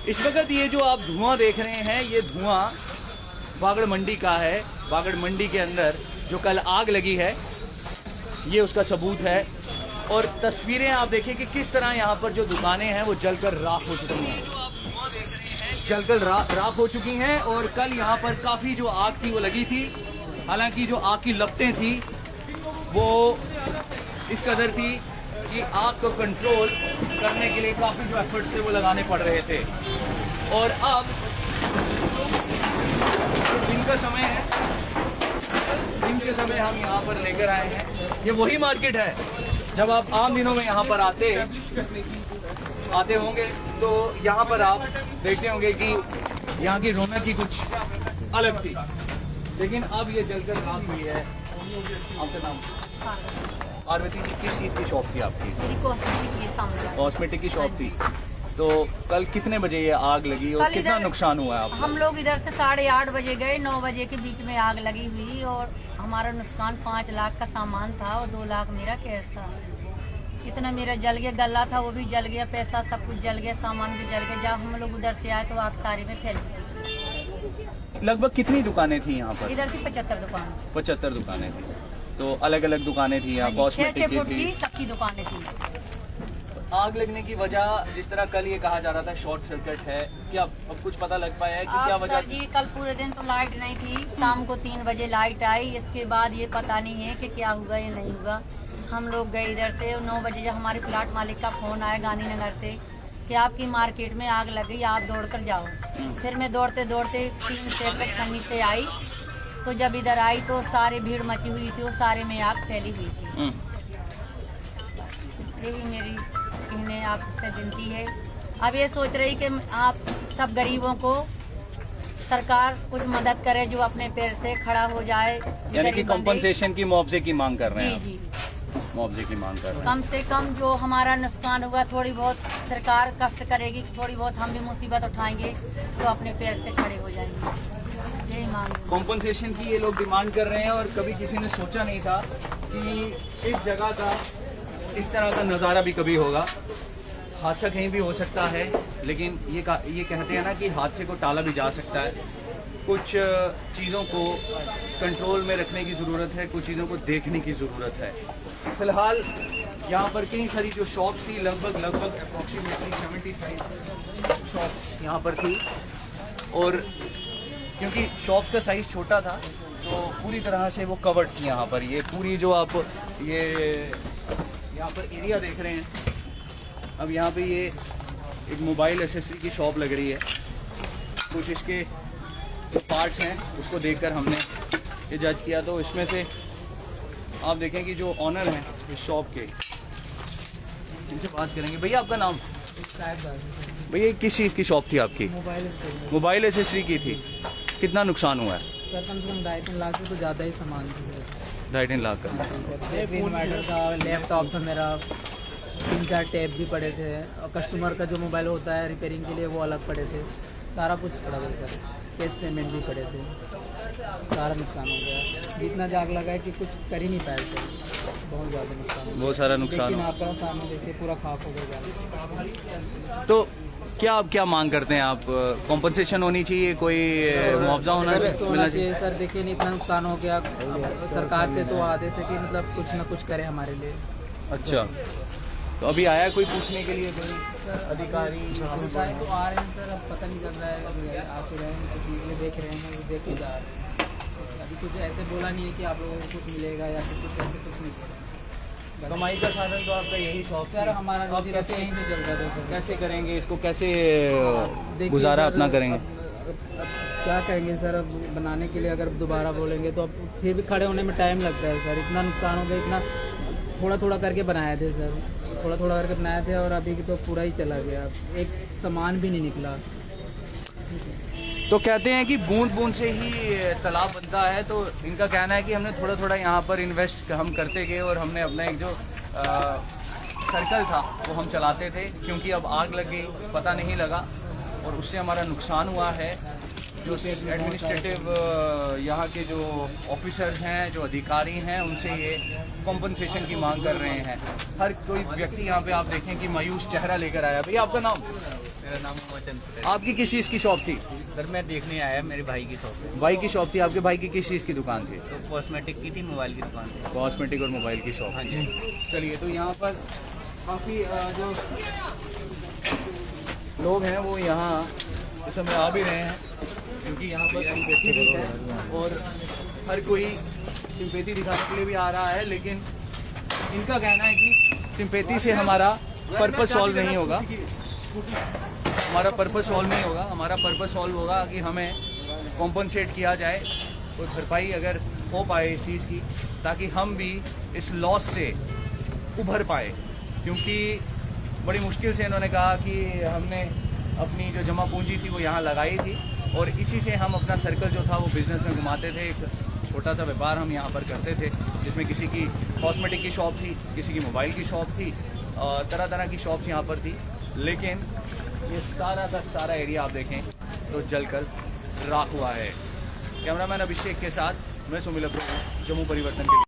इस वक्त ये जो आप धुआं देख रहे हैं, ये धुआं वागड़ मंडी का है। वागड़ मंडी के अंदर जो कल आग लगी है, ये उसका सबूत है। और तस्वीरें आप देखिए कि किस तरह यहाँ पर जो दुकानें हैं वो जलकर राख हो चुकी हैं, जलकर राख हो चुकी हैं। और कल यहाँ पर काफ़ी जो आग थी वो लगी थी। हालांकि जो आग की लपटें थी वो इस कदर थी कि आग को कंट्रोल करने के लिए काफ़ी जो एफर्ट्स थे वो लगाने पड़ रहे थे। और अब दिन का समय है, दिन के समय हम यहाँ पर लेकर आए हैं। ये वही मार्केट है जब आप आम दिनों में यहाँ पर आते होंगे तो यहाँ पर आप देखते होंगे कि यहाँ की रौनक की कुछ अलग थी, लेकिन अब ये जलकर राख हुई है। आपका नाम? पार्वती जी, किस चीज़ की शॉप थी आपकी? मेरी कॉस्मेटिक की शॉप थी। तो कल कितने बजे ये आग लगी और कितना नुकसान हुआ है आपको? हम लोग इधर से 8:30 बजे गए, 9 बजे के बीच में आग लगी हुई और हमारा नुकसान 5 लाख का सामान था और 2 लाख मेरा कैश था। इतना मेरा जल गया, गला था वो भी जल गया, पैसा सब कुछ जल गया, सामान भी जल गया। जब हम लोग उधर से आए तो आग सारे में फैल चुकी। लगभग कितनी दुकानें थी यहाँ पर? इधर थी 75 दुकान। 75 दुकानें थी। तो अलग अलग दुकानें थी यहाँ, कॉस्मेटिक की थी, सबकी दुकानें थी। आग लगने की वजह जिस तरह कल ये कहा जा रहा था शॉर्ट सर्किट है, क्या अब कुछ पता लग पाया है कि क्या वजह? जी कल पूरे दिन तो लाइट नहीं थी, शाम को 3 बजे लाइट आई। इसके बाद ये पता नहीं है कि क्या हुआ या नहीं हुआ। हम लोग गए इधर से 9 बजे, जब हमारे प्लाट मालिक का फोन आया गांधीनगर से कि आपकी मार्केट में आग लग गई, आप दौड़ कर जाओ। फिर मैं दौड़ते दौड़ते 3 स्टेप तक छन्नी से आई, तो जब इधर आई तो सारी भीड़ मची हुई थी, वो सारे में आग फैली हुई थी। यही मेरी कहने आपसे विनती है। अब ये सोच रही कि आप सब गरीबों को सरकार कुछ मदद करे, जो अपने पैर से खड़ा हो जाए। यानी कि कंपनसेशन की, मुआवजे की मांग कर रहे हैं? जी, मुआवजे की मांग कर रहे हैं। कम से कम जो हमारा नुकसान हुआ, थोड़ी बहुत सरकार कष्ट करेगी, थोड़ी बहुत हम भी मुसीबत उठाएंगे तो अपने पैर से खड़े हो जाएंगे। यही मांग। कॉम्पनसेशन की ये लोग डिमांड कर रहे हैं। और कभी किसी ने सोचा नहीं था कि इस जगह का इस तरह का नज़ारा भी कभी होगा। हादसा कहीं भी हो सकता है, लेकिन ये कहते हैं ना कि हादसे को टाला भी जा सकता है। कुछ चीज़ों को कंट्रोल में रखने की ज़रूरत है, कुछ चीज़ों को देखने की ज़रूरत है। फ़िलहाल यहाँ पर कई सारी जो शॉप्स थी, लगभग अप्रॉक्सीमेटली 75 शॉप्स यहाँ पर थी। और क्योंकि शॉप्स का साइज़ छोटा था तो पूरी तरह से वो कवर्ड थी यहाँ पर। ये पूरी जो आप ये यहाँ पर एरिया देख रहे हैं, अब यहाँ पे ये एक मोबाइल एसेसरी की शॉप लग रही है। कुछ इसके जो पार्ट्स हैं उसको देखकर हमने ये जज किया, तो इसमें से आप देखें कि जो ऑनर हैं इस शॉप के, इनसे बात करेंगे। भैया आपका नाम? भैया किस चीज़ की शॉप थी आपकी? मोबाइल एसेसरी की थी। कितना नुकसान हुआ है? सर कम से कम 2.5-3 लाख से तो ज़्यादा ही सामान था। 2.5-3 लाख का इन्वर्टर था, लैपटॉप था मेरा, 3-4 टैब भी पड़े थे और कस्टमर का जो मोबाइल होता है रिपेयरिंग के लिए वो अलग पड़े थे। सारा कुछ पड़ा था सर, कैश पेमेंट भी पड़े थे। सारा नुकसान हो गया, जितना जाग लगा है कि कुछ कर ही नहीं पाए सर, बहुत ज़्यादा नुकसान हो गया। बहुत सारा नुकसान लेकिन हो। आपका सामान देखिए पूरा खाक हो गया। तो क्या मांग करते हैं आप? कॉम्पनसेशन होनी चाहिए, कोई मुआवजा मिलना चाहिए? सर देखिए नहीं, इतना नुकसान हो गया, अब सरकार से तो आदेश है कि मतलब कुछ ना कुछ करे हमारे लिए। अच्छा, तो अभी आया कोई पूछने के लिए कोई अधिकारी? शायद तो आ रहे हैं सर, अब पता नहीं चल रहा है, अभी आते रहे हैं, कुछ ये देख रहे हैं, वो देख के जा रहे हैं। अभी कुछ ऐसे बोला नहीं है कि आप लोगों को कुछ मिलेगा या फिर कुछ ऐसे कुछ नहीं करें। कमाई का साधन तो आपका यही शॉप सर हमारा आप रोजी रोटी कैसे यहीं से चलता था सर। कैसे करेंगे इसको? कैसे देखिए गुजारा सर, अपना करेंगे? अब क्या करेंगे सर, अब बनाने के लिए अगर दोबारा बोलेंगे तो अब फिर भी खड़े होने में टाइम लगता है सर। इतना नुकसान हो गया, इतना थोड़ा थोड़ा करके बनाए थे सर, थोड़ा थोड़ा करके बनाए थे और अभी तो पूरा ही चला गया, एक सामान भी नहीं निकला। तो कहते हैं कि बूंद बूंद से ही तालाब बनता है, तो इनका कहना है कि हमने थोड़ा थोड़ा यहाँ पर इन्वेस्ट हम करते गए और हमने अपना एक जो सर्कल था वो हम चलाते थे, क्योंकि अब आग लग गई, पता नहीं लगा और उससे हमारा नुकसान हुआ है। जो एडमिनिस्ट्रेटिव यहाँ के जो ऑफिसर्स हैं, जो अधिकारी हैं, उनसे ये कॉम्पनसेशन की मांग कर रहे हैं। हर कोई व्यक्ति यहाँ पे आप देखें कि मायूस चेहरा लेकर आया। भैया आपका नाम? मेरा नाम मोहम्मद। आपकी किस चीज़ की शॉप थी? सर मैं देखने आया, मेरे भाई की शॉप है। भाई की शॉप थी। आपके भाई की किस चीज़ की दुकान थी? तो कॉस्मेटिक की थी, मोबाइल की दुकान थी। कॉस्मेटिक और मोबाइल की शॉप। हाँ जी। चलिए, तो यहाँ पर काफ़ी जो लोग हैं वो यहाँ इस समय आ भी रहे हैं, क्योंकि यहाँ पर सिंपेथी भी है और हर कोई सिंपेथी दिखाने के लिए भी आ रहा है। लेकिन इनका कहना है कि सिंपेथी से हमारा पर्पस सॉल्व नहीं होगा, हमारा पर्पस सॉल्व नहीं होगा। हमारा पर्पस सॉल्व होगा कि हमें कॉम्पनसेट किया जाए, कोई भरपाई अगर हो पाए इस चीज़ की, ताकि हम भी इस लॉस से उभर पाए। क्योंकि बड़ी मुश्किल से इन्होंने कहा कि हमने अपनी जो जमा पूंजी थी वो यहाँ लगाई थी और इसी से हम अपना सर्कल जो था वो बिज़नेस में घुमाते थे। एक छोटा सा व्यापार हम यहाँ पर करते थे, जिसमें किसी की कॉस्मेटिक की शॉप थी, किसी की मोबाइल की शॉप थी, तरह तरह की शॉप्स यहाँ पर थी। लेकिन ये सारा का सारा एरिया आप देखें तो जलकर राख हुआ है। कैमरामैन अभिषेक के साथ मैं सुमिल अब्रो, जम्मू परिवर्तन के लिए।